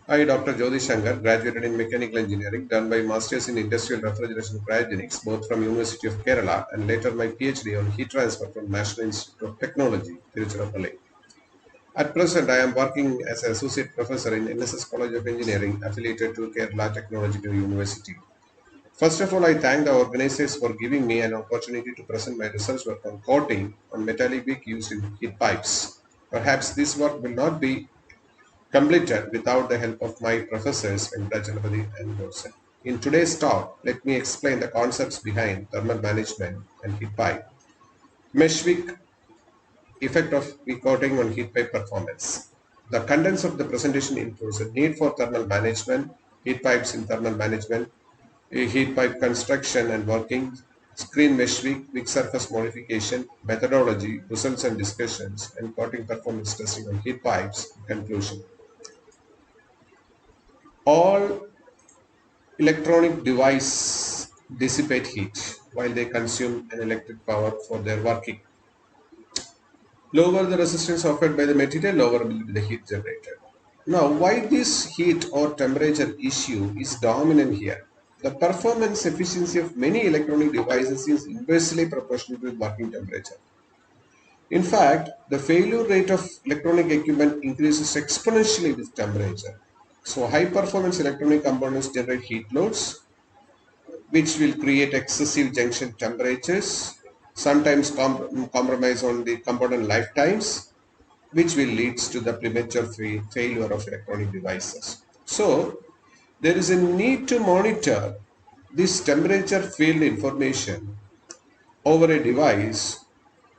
I, Dr. Jyoti Shankar, graduated in Mechanical Engineering, done my Masters in Industrial Refrigeration Cryogenics, both from University of Kerala, and later my PhD on Heat Transfer from National Institute of Technology, Tiruchirappalli. At present, I am working as an Associate Professor in NSS College of Engineering, affiliated to Kerala Technological University. First of all, I thank the organizers for giving me an opportunity to present my research work on coating on metallic wick used in heat pipes. Perhaps this work will not be completed without the help of my professors Venkatachalapati and Wilson. In today's talk, let me explain the concepts behind thermal management and heat pipe. Mesh wick effect of wick coating on heat pipe performance. The contents of the presentation includes a need for thermal management, heat pipes in thermal management, a heat pipe construction and working, screen mesh wick surface modification, methodology, results and discussions, and coating performance testing on heat pipes. Conclusion. All electronic devices dissipate heat while they consume an electric power for their working. Lower the resistance offered by the material, lower will be the heat generated. Now, why this heat or temperature issue is dominant here? The performance efficiency of many electronic devices is inversely proportional to working temperature. In fact, the failure rate of electronic equipment increases exponentially with temperature. So, high performance electronic components generate heat loads, which will create excessive junction temperatures, sometimes compromise on the component lifetimes, which will lead to the premature failure of electronic devices. So, there is a need to monitor this temperature field information over a device,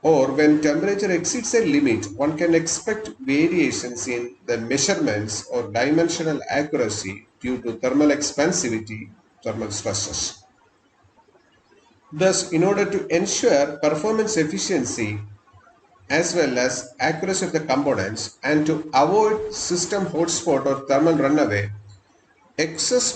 or when temperature exceeds a limit, one can expect variations in the measurements or dimensional accuracy due to thermal expansivity, thermal stresses. Thus, in order to ensure performance efficiency as well as accuracy of the components and to avoid system hotspot or thermal runaway, excess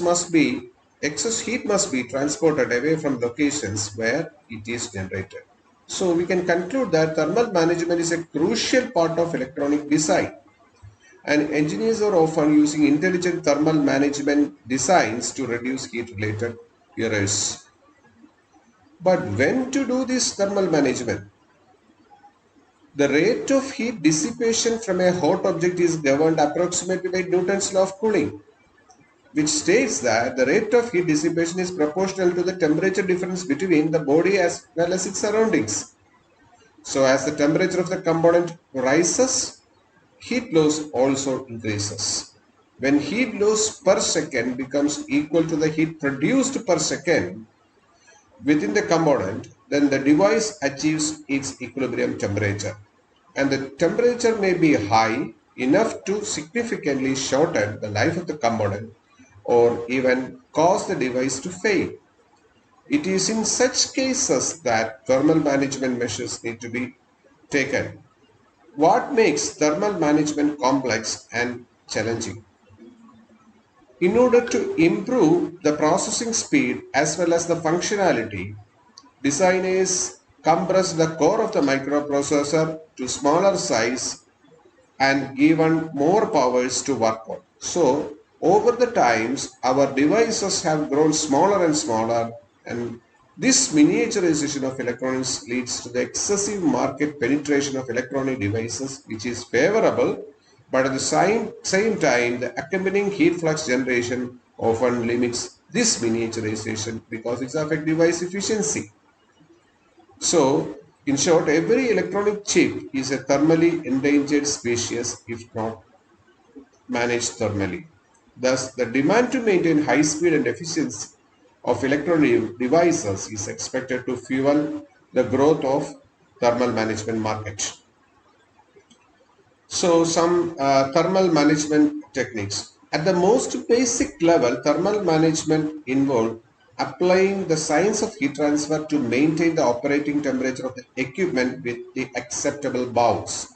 heat must be transported away from locations where it is generated. So we can conclude that thermal management is a crucial part of electronic design, and engineers are often using intelligent thermal management designs to reduce heat related errors. But when to do this thermal management? The rate of heat dissipation from a hot object is governed approximately by Newton's law of cooling, which states that the rate of heat dissipation is proportional to the temperature difference between the body as well as its surroundings. So as the temperature of the component rises, heat loss also increases. When heat loss per second becomes equal to the heat produced per second within the component, then the device achieves its equilibrium temperature. And the temperature may be high enough to significantly shorten the life of the component or even cause the device to fail. It is in such cases that thermal management measures need to be taken. What makes thermal management complex and challenging? In order to improve the processing speed as well as the functionality, designers compress the core of the microprocessor to smaller size and given more powers to work on. So over the times, our devices have grown smaller and smaller, and this miniaturization of electronics leads to the excessive market penetration of electronic devices, which is favorable, but at the same time, the accompanying heat flux generation often limits this miniaturization because it affects device efficiency. So, in short, every electronic chip is a thermally endangered species if not managed thermally. Thus, the demand to maintain high speed and efficiency of electronic devices is expected to fuel the growth of thermal management market. So, some thermal management techniques. At the most basic level, thermal management involves applying the science of heat transfer to maintain the operating temperature of the equipment with the acceptable bounds.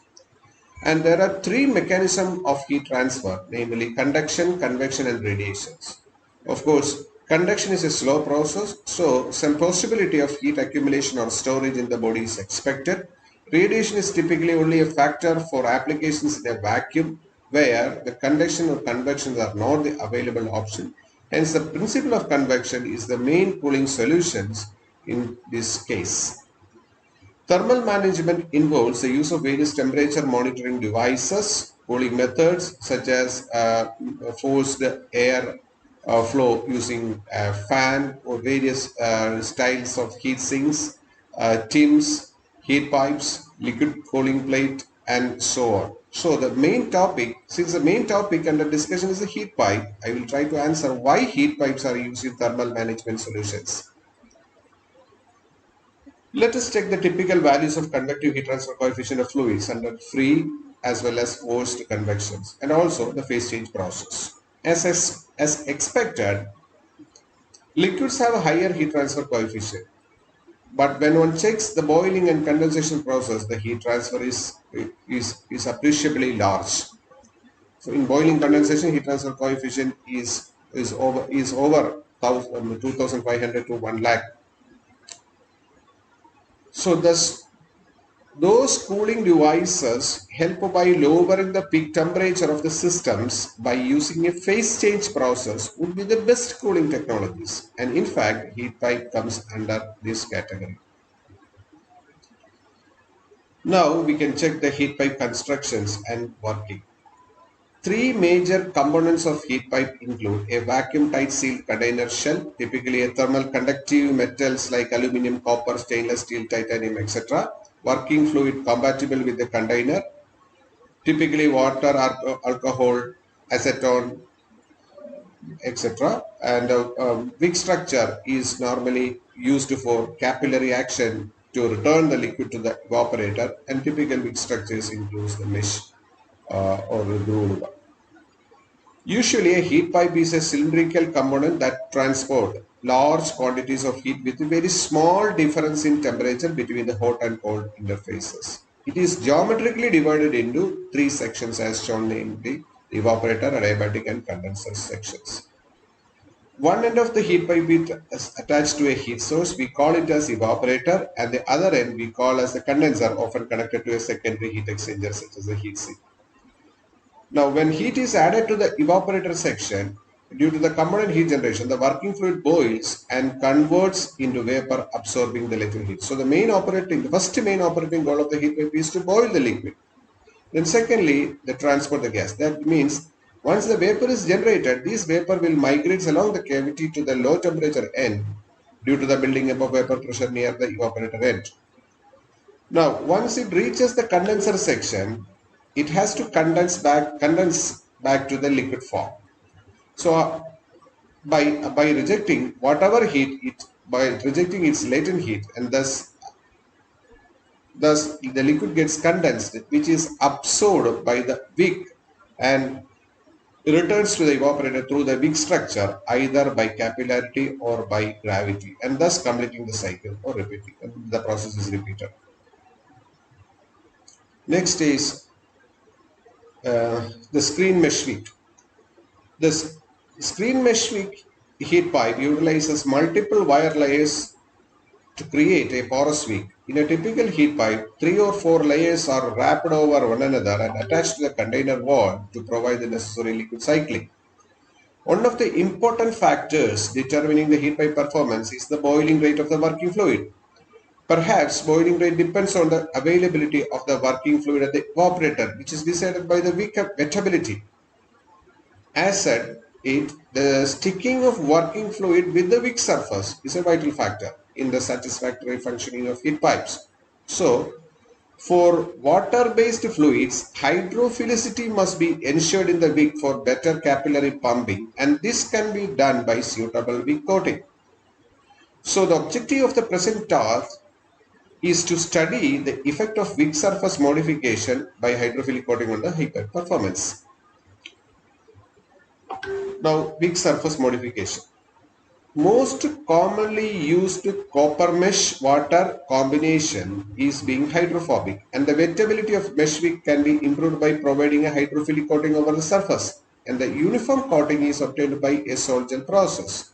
And there are three mechanisms of heat transfer, namely conduction, convection, and radiations. Of course, conduction is a slow process, so some possibility of heat accumulation or storage in the body is expected. Radiation is typically only a factor for applications in a vacuum, where the conduction or convection are not the available option. Hence, the principle of convection is the main cooling solutions in this case. Thermal management involves the use of various temperature monitoring devices, cooling methods such as forced air flow using a fan or various styles of heat sinks, TIMs, heat pipes, liquid cooling plate, and so on. So the main topic, since the main topic under discussion is the heat pipe, I will try to answer why heat pipes are used in thermal management solutions. Let us check the typical values of convective heat transfer coefficient of fluids under free as well as forced convections, and also the phase change process. As expected, liquids have a higher heat transfer coefficient, but when one checks the boiling and condensation process, the heat transfer is appreciably large. So in boiling condensation, heat transfer coefficient is over 2,500 to 1 lakh. So those cooling devices help by lowering the peak temperature of the systems by using a phase change process would be the best cooling technologies. And in fact, heat pipe comes under this category. Now we can check the heat pipe constructions and working. Three major components of heat pipe include a vacuum tight sealed container shell, typically a thermal conductive metals like aluminum, copper, stainless steel, titanium, etc. Working fluid compatible with the container, typically water, alcohol, acetone, etc. And wick structure is normally used for capillary action to return the liquid to the evaporator, and typical wick structures includes the mesh or the grooved one. Usually, a heat pipe is a cylindrical component that transports large quantities of heat with a very small difference in temperature between the hot and cold interfaces. It is geometrically divided into three sections as shown, namely the evaporator, adiabatic, and condenser sections. One end of the heat pipe is attached to a heat source. We call it as evaporator, and the other end we call as the condenser, often connected to a secondary heat exchanger such as a heat sink. Now, when heat is added to the evaporator section, due to the component heat generation, the working fluid boils and converts into vapor, absorbing the latent heat. So, the first main operating goal of the heat pipe is to boil the liquid. Then, secondly, they transport the gas. That means once the vapor is generated, this vapor will migrate along the cavity to the low temperature end due to the building up of vapor pressure near the evaporator end. Now, once it reaches the condenser section, it has to condense back to the liquid form. So, by rejecting whatever heat by rejecting its latent heat, and thus the liquid gets condensed, which is absorbed by the wick and returns to the evaporator through the wick structure, either by capillarity or by gravity, and thus completing the cycle or repeating. The process is repeated. Next is the screen mesh wick. The screen mesh wick heat pipe utilizes multiple wire layers to create a porous wick. In a typical heat pipe, 3 or 4 layers are wrapped over one another and attached to the container wall to provide the necessary liquid cycling. One of the important factors determining the heat pipe performance is the boiling rate of the working fluid. Perhaps boiling rate depends on the availability of the working fluid at the evaporator, which is decided by the wick wettability. As said, the sticking of working fluid with the wick surface is a vital factor in the satisfactory functioning of heat pipes. So, for water-based fluids, hydrophilicity must be ensured in the wick for better capillary pumping, and this can be done by suitable wick coating. So, the objective of the present task is to study the effect of wick surface modification by hydrophilic coating on the heat pipe performance. Now, wick surface modification. Most commonly used copper mesh water combination is being hydrophobic, and the wettability of mesh wick can be improved by providing a hydrophilic coating over the surface, and the uniform coating is obtained by a sol gel process.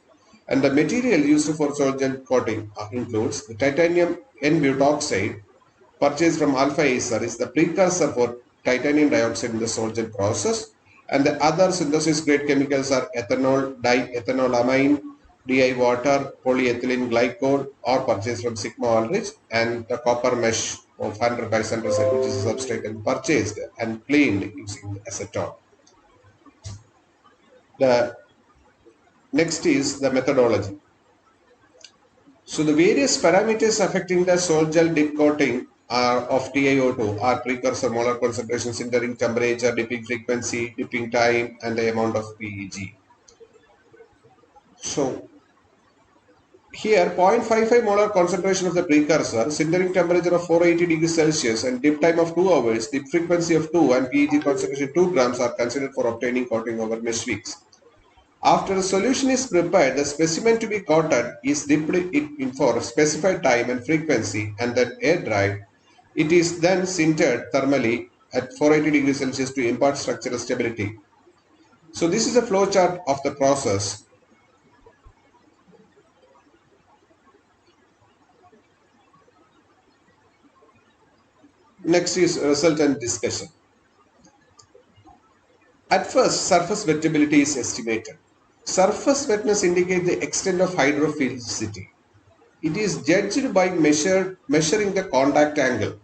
And the material used for sol gel coating includes the titanium N-butoxide purchased from Alpha Acer is the precursor for titanium dioxide in the sol gel process. And the other synthesis grade chemicals are ethanol, diethanolamine, DI water, polyethylene glycol, or purchased from Sigma Aldrich, and the copper mesh of 100 by centrosite, which is a substrate and purchased and cleaned using acetone. The next is the methodology. So the various parameters affecting the sol gel dip coating of TiO2 are precursor molar concentration, sintering temperature, dipping frequency, dipping time, and the amount of PEG. So here 0.55 molar concentration of the precursor, sintering temperature of 480 degrees Celsius, and dip time of 2 hours, dip frequency of 2, and PEG concentration 2 grams are considered for obtaining coating over mesh wicks. After a solution is prepared, the specimen to be coated is dipped in for a specified time and frequency and then air dried. It is then sintered thermally at 480 degrees Celsius to impart structural stability. So this is a flow chart of the process. Next is result and discussion. At first, surface wettability is estimated. Surface wetness indicates the extent of hydrophilicity. It is judged by measuring the contact angle.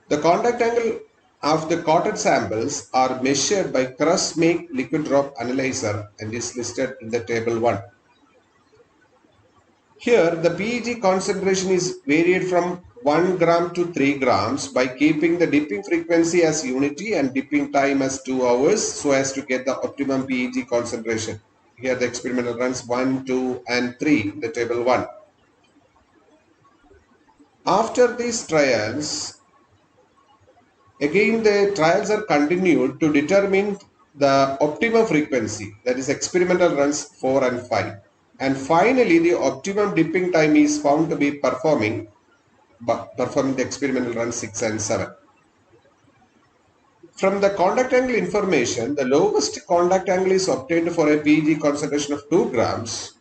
The contact angle of the coated samples are measured by Krus-Make liquid drop analyzer and is listed in the table 1. Here, the PEG concentration is varied from 1 gram to 3 grams by keeping the dipping frequency as unity and dipping time as 2 hours so as to get the optimum PEG concentration. Here the experimental runs 1, 2 and 3 in the table 1. After these trials, again the trials are continued to determine the optimum frequency, that is experimental runs 4 and 5. And finally, the optimum dipping time is found to be performing the experimental run 6 and 7. From the contact angle information, the lowest contact angle is obtained for a PEG concentration of 2 grams,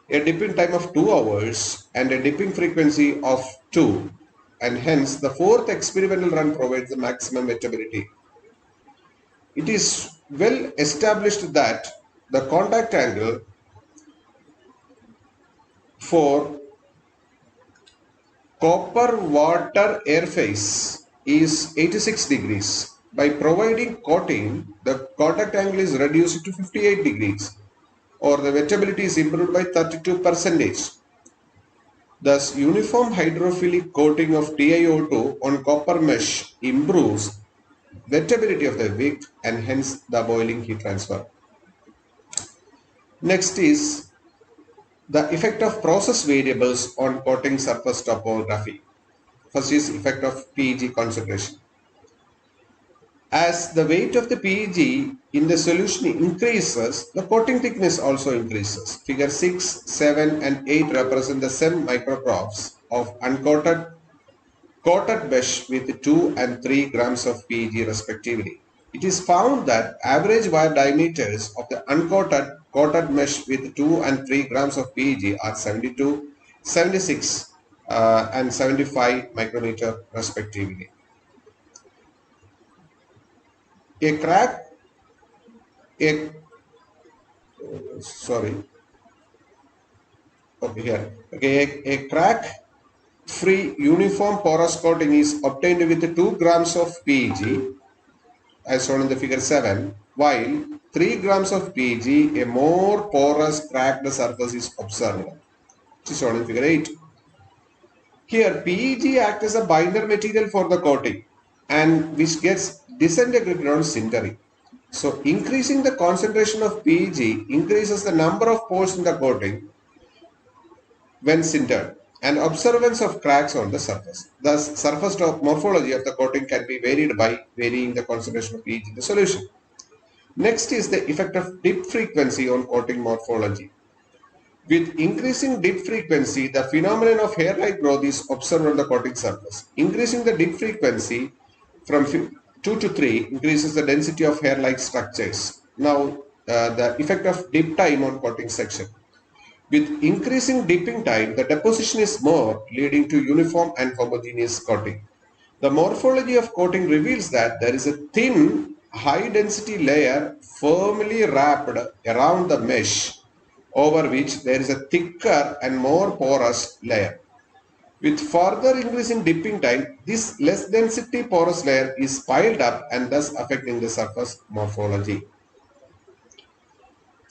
a dipping time of 2 hours, and a dipping frequency of 2, and hence the fourth experimental run provides the maximum wettability. It is well established that the contact angle for copper water air phase is 86 degrees. By providing coating, the contact angle is reduced to 58 degrees or the wettability is improved by 32%. Thus, uniform hydrophilic coating of TiO2 on copper mesh improves wettability of the wick and hence the boiling heat transfer. Next is the effect of process variables on coating surface topography. First is effect of PEG concentration. As the weight of the PEG in the solution increases, the coating thickness also increases. Figure 6, 7 and 8 represent the SEM micrographs of uncoated coated mesh with 2 and 3 grams of PEG respectively. It is found that average wire diameters of the uncoated coated mesh with 2 and 3 grams of PEG are 72, 76 and 75 micrometer respectively. A crack, a crack-free uniform porous coating is obtained with 2 grams of PEG as shown in the figure 7, while 3 grams of PEG, a more porous cracked surface is observed, which is shown in figure 8. Here, PEG acts as a binder material for the coating and which gets disintegrated on sintering. So, increasing the concentration of PEG increases the number of pores in the coating when sintered and observance of cracks on the surface. Thus, surface morphology of the coating can be varied by varying the concentration of PEG in the solution. Next is the effect of dip frequency on coating morphology. With increasing dip frequency, the phenomenon of hair-like growth is observed on the coating surface. Increasing the dip frequency from 2 to 3 increases the density of hair-like structures. Now, the effect of dip time on coating section. With increasing dipping time, the deposition is more, leading to uniform and homogeneous coating. The morphology of coating reveals that there is a thin, high-density layer firmly wrapped around the mesh, over which there is a thicker and more porous layer. With further increase in dipping time, this less density porous layer is piled up and thus affecting the surface morphology.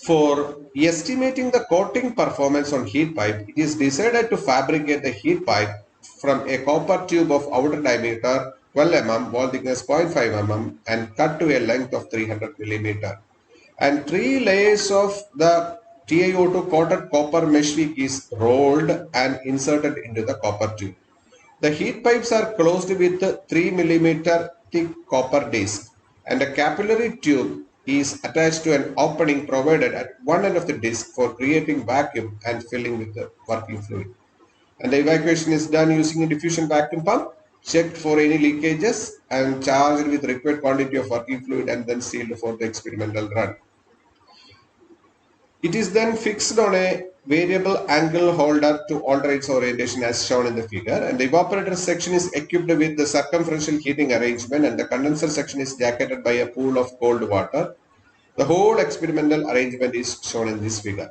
For estimating the coating performance on heat pipe, it is decided to fabricate the heat pipe from a copper tube of outer diameter 12 mm, wall thickness 0.5 mm and cut to a length of 300 mm. And 3 layers of the TiO2 coated copper mesh wick is rolled and inserted into the copper tube. The heat pipes are closed with 3 mm thick copper disc and a capillary tube is attached to an opening provided at one end of the disc for creating vacuum and filling with the working fluid. And the evacuation is done using a diffusion vacuum pump, checked for any leakages and charged with required quantity of working fluid and then sealed for the experimental run. It is then fixed on a variable angle holder to alter its orientation as shown in the figure, and the evaporator section is equipped with the circumferential heating arrangement and the condenser section is jacketed by a pool of cold water. The whole experimental arrangement is shown in this figure.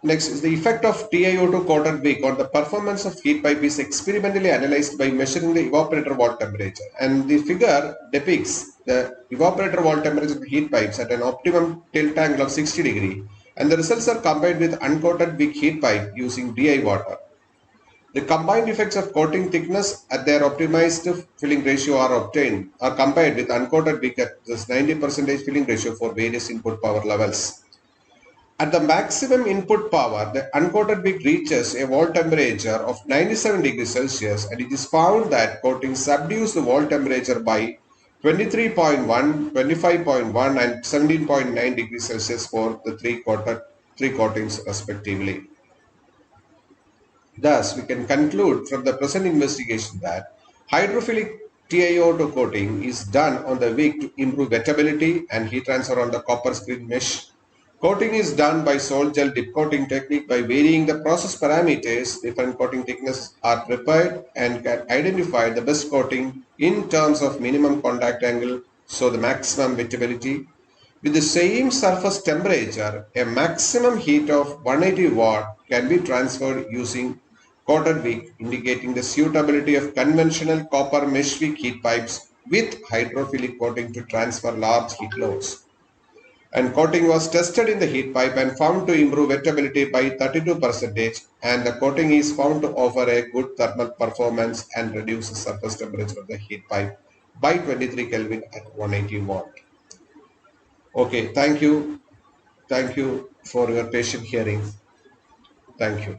Next is the effect of TiO2 coated wick on the performance of heat pipe is experimentally analyzed by measuring the evaporator wall temperature, and the figure depicts the evaporator wall temperature of the heat pipes at an optimum tilt angle of 60 degree, and the results are compared with uncoated wick heat pipe using DI water. The combined effects of coating thickness at their optimized filling ratio are compared with uncoated wick at this 90% filling ratio for various input power levels. At the maximum input power, the uncoated wick reaches a wall temperature of 97 degrees Celsius, and it is found that coating subdues the wall temperature by 23.1, 25.1 and 17.9 degrees Celsius for the three coatings respectively. Thus, we can conclude from the present investigation that hydrophilic TiO2 coating is done on the wick to improve wettability and heat transfer on the copper screen mesh. Coating is done by salt gel dip coating technique. By varying the process parameters, different coating thicknesses are prepared and can identify the best coating in terms of minimum contact angle, so the maximum wettability. With the same surface temperature, a maximum heat of 180 watt can be transferred using coated wick, indicating the suitability of conventional copper mesh wick heat pipes with hydrophilic coating to transfer large heat loads. And coating was tested in the heat pipe and found to improve wettability by 32%, and the coating is found to offer a good thermal performance and reduce the surface temperature of the heat pipe by 23 Kelvin at 180 watt. Okay, thank you. Thank you for your patient hearing. Thank you.